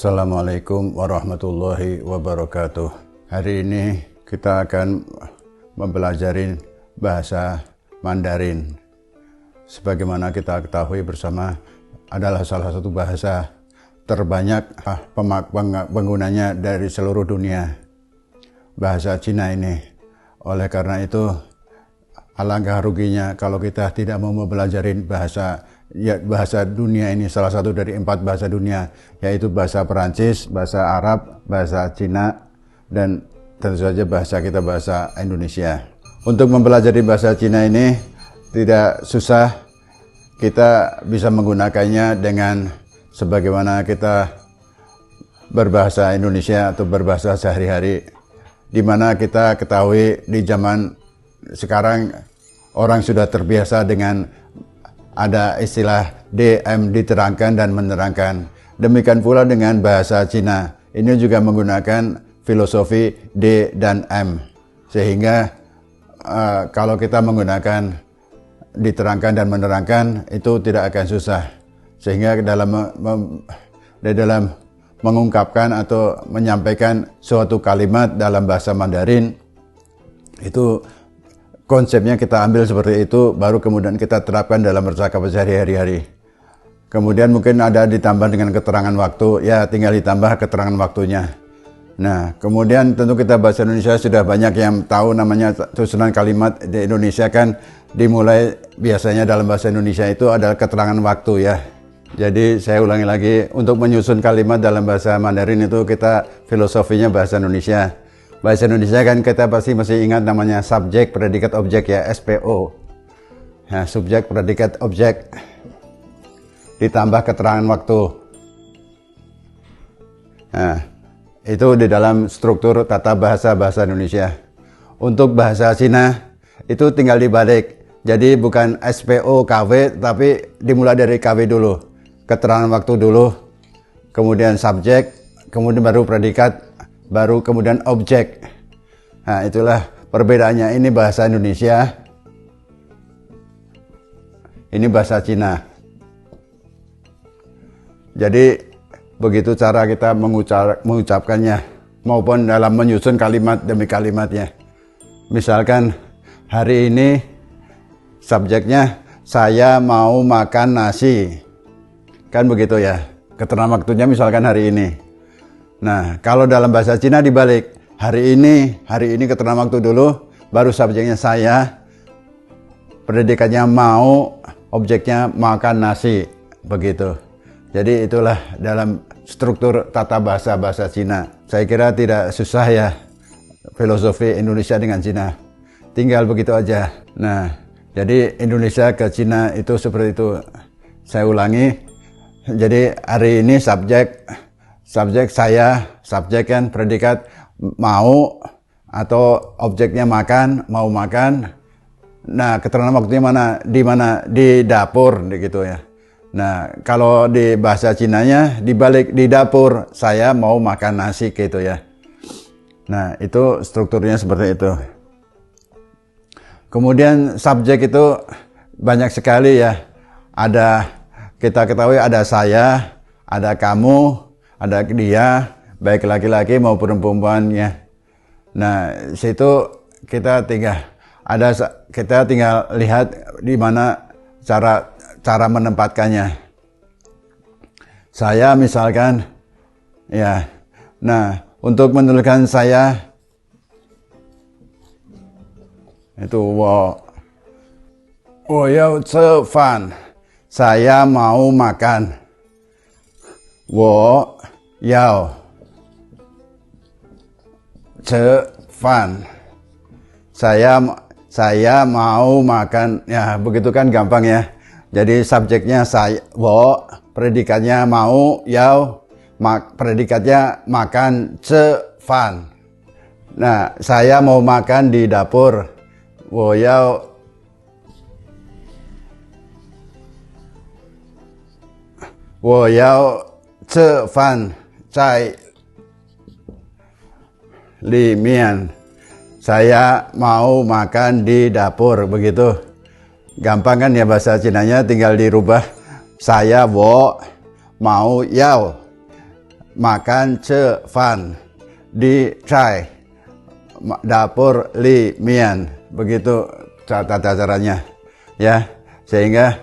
Assalamualaikum warahmatullahi wabarakatuh. Hari ini kita akan mempelajari bahasa Mandarin. Sebagaimana kita ketahui bersama, adalah salah satu bahasa terbanyak penggunanya dari seluruh dunia. Bahasa Cina ini. Oleh karena itu, alangkah ruginya kalau kita tidak mau mempelajari bahasa dunia ini, salah satu dari 4 bahasa dunia, yaitu bahasa Perancis, bahasa Arab, bahasa Cina, dan tentu saja bahasa Indonesia. Untuk mempelajari bahasa Cina ini tidak susah, kita bisa menggunakannya dengan sebagaimana kita berbahasa Indonesia atau berbahasa sehari-hari, di mana kita ketahui di zaman sekarang orang sudah terbiasa dengan ada istilah DM, diterangkan dan menerangkan. Demikian pula dengan bahasa Cina. Ini juga menggunakan filosofi D dan M. Sehingga kalau kita menggunakan diterangkan dan menerangkan, itu tidak akan susah. Sehingga dalam mengungkapkan atau menyampaikan suatu kalimat dalam bahasa Mandarin, itu konsepnya kita ambil seperti itu, baru kemudian kita terapkan dalam percakapan sehari-hari. Kemudian mungkin ada ditambah dengan keterangan waktu, ya tinggal ditambah keterangan waktunya. Nah, kemudian tentu kita bahasa Indonesia sudah banyak yang tahu namanya susunan kalimat di Indonesia kan dimulai biasanya dalam bahasa Indonesia itu adalah keterangan waktu ya. Jadi saya ulangi lagi, untuk menyusun kalimat dalam bahasa Mandarin itu kita filosofinya bahasa Indonesia. Bahasa Indonesia kan kita pasti masih ingat namanya subjek, predikat, objek ya, SPO. Nah, subjek, predikat, objek ditambah keterangan waktu. Nah, itu di dalam struktur tata bahasa Indonesia. Untuk bahasa Cina itu tinggal dibalik. Jadi bukan SPO, KW, tapi dimulai dari KW dulu. Keterangan waktu dulu, kemudian subjek, kemudian baru predikat, baru kemudian objek. Nah, itulah perbedaannya. Ini bahasa Indonesia, ini bahasa Cina. Jadi begitu cara kita mengucapkannya, maupun dalam menyusun kalimat demi kalimatnya. Misalkan hari ini subjeknya saya mau makan nasi, kan begitu ya, keterangan waktunya misalkan hari ini. Nah, kalau dalam bahasa Cina dibalik, hari ini keterangan waktu dulu, baru subjeknya saya, predikatnya mau, objeknya makan nasi, begitu. Jadi itulah dalam struktur tata bahasa Cina. Saya kira tidak susah ya filosofi Indonesia dengan Cina, tinggal begitu aja. Nah, jadi Indonesia ke Cina itu seperti itu. Saya ulangi, jadi hari ini subjek saya, subjek kan predikat mau, atau objeknya makan, mau makan. Nah, keterangan waktunya mana? Di dapur gitu ya. Nah, kalau di bahasa Cinanya dibalik, di dapur, saya mau makan nasi gitu ya. Nah, itu strukturnya seperti itu. Kemudian subjek itu banyak sekali ya. Kita ketahui ada saya, ada kamu, ada dia, baik laki-laki maupun perempuannya. Nah, situ kita tinggal lihat di mana cara menempatkannya. Saya misalkan, ya. Nah, untuk menuliskan saya itu wo yao ce fan, saya mau makan. Wo yao ce fan, saya mau makan. Ya, begitu kan gampang ya. Jadi subjeknya saya, wo, predikatnya mau, yao, predikatnya makan, ce fan. Nah, saya mau makan di dapur. Wo yao ce fan zai li mian. Saya mau makan di dapur, begitu. Gampang kan ya bahasa Cinanya, tinggal dirubah. Saya wo mau yao. makan cevan, di cai, dapur li mian. Begitu tata caranya ya, sehingga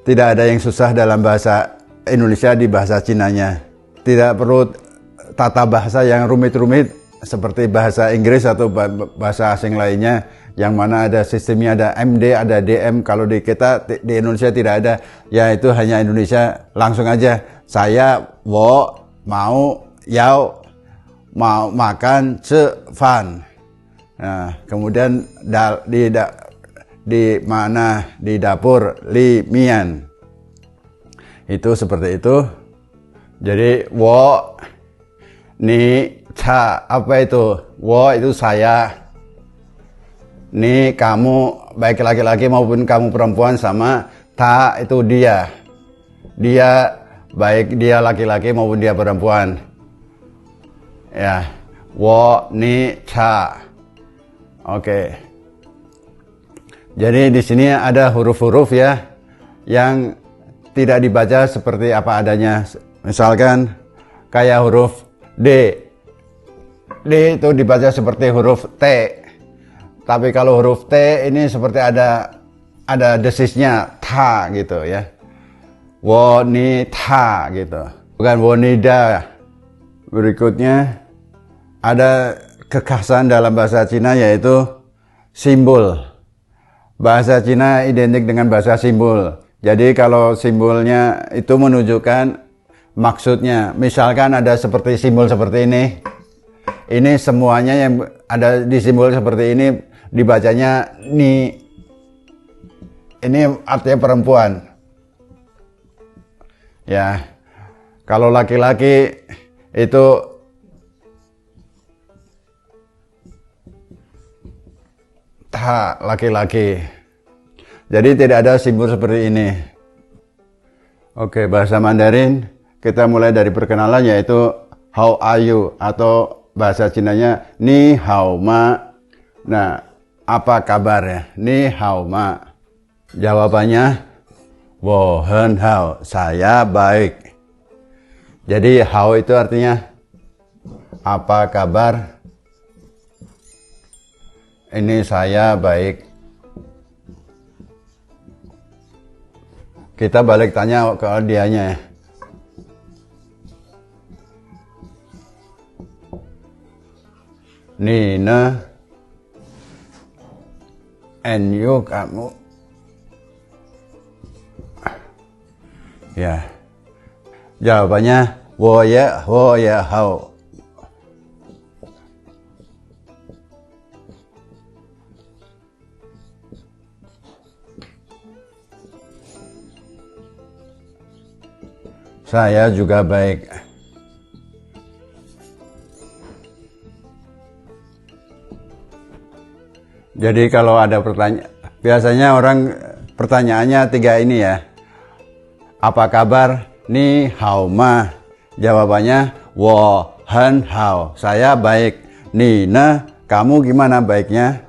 tidak ada yang susah dalam bahasa Indonesia di bahasa Cinanya. Tidak perlu tata bahasa yang rumit-rumit seperti bahasa Inggris atau bahasa asing lainnya, yang mana ada sistemnya, ada MD, ada DM. Kalau di kita di Indonesia tidak ada, ya itu hanya Indonesia langsung aja. Saya mau mau makan cevan. Nah, kemudian di mana di dapur li mian. Itu seperti itu. Jadi ni cha, apa itu? Itu saya. Ni kamu, baik laki-laki maupun kamu perempuan sama. Ta itu dia. Dia, baik dia laki-laki maupun dia perempuan. Ya. Ni cha. Oke. Jadi di sini ada huruf-huruf ya yang tidak dibaca seperti apa adanya. Misalkan kayak huruf D. D itu dibaca seperti huruf T. Tapi kalau huruf T ini seperti ada desisnya, ta gitu ya. Wanita gitu. Bukan wanida. Berikutnya ada kekhasan dalam bahasa Cina yaitu simbol. Bahasa Cina identik dengan bahasa simbol. Jadi kalau simbolnya itu menunjukkan maksudnya. Misalkan ada seperti simbol seperti ini. Ini semuanya yang ada di simbol seperti ini dibacanya ni. Ini artinya perempuan. Ya. Kalau laki-laki itu laki-laki. Jadi tidak ada simbol seperti ini. Oke, bahasa Mandarin kita mulai dari perkenalan yaitu how are you, atau bahasa Cinanya ni hao ma. Nah, apa kabar ya? Ni hao ma. Jawabannya wo hen hao, saya baik. Jadi hao itu artinya apa kabar? Ini saya baik. Kita balik tanya ke dianya. Nina, and you, kamu. Ya. Jawabannya wo ya hao. Saya juga baik. Jadi kalau ada pertanyaan, biasanya orang pertanyaannya 3 ini ya. Apa kabar? Ni hao ma. Jawabannya wo hen hao. Saya baik. Nina, kamu gimana baiknya?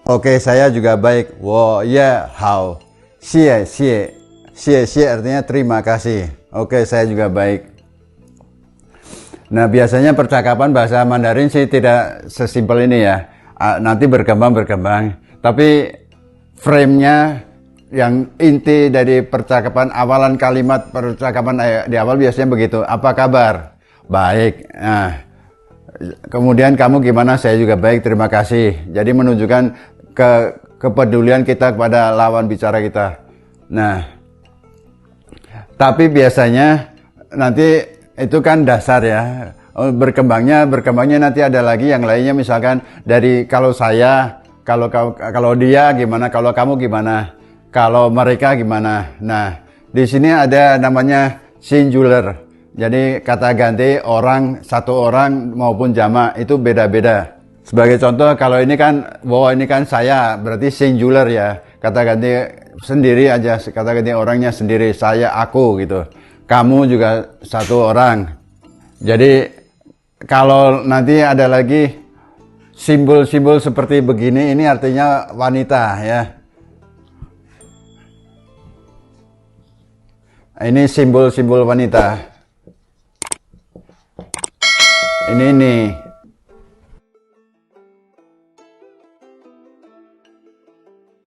Oke, saya juga baik. Wo ye hao. Xie xie. Xie xie artinya terima kasih. Oke, saya juga baik. Nah, biasanya percakapan bahasa Mandarin sih tidak sesimpel ini ya. Nanti berkembang. Tapi frame-nya yang inti dari percakapan, awalan kalimat percakapan di awal biasanya begitu. Apa kabar? Baik. Nah, kemudian kamu gimana? Saya juga baik, terima kasih. Jadi menunjukkan kepedulian kita kepada lawan bicara kita. Nah, tapi biasanya nanti itu kan dasar ya. Berkembangnya nanti ada lagi yang lainnya, misalkan dari kalau saya, kalau dia gimana, kalau kamu gimana, kalau mereka gimana. Nah, di sini ada namanya singular. Jadi kata ganti orang, satu orang maupun jamak itu beda-beda. Sebagai contoh, kalau ini kan ini kan saya, berarti singular ya. Kata ganti sendiri aja, kata ganti orangnya sendiri, saya, aku gitu. Kamu juga satu orang. Jadi kalau nanti ada lagi simbol-simbol seperti begini, ini artinya wanita ya. Ini simbol-simbol wanita. Ini nih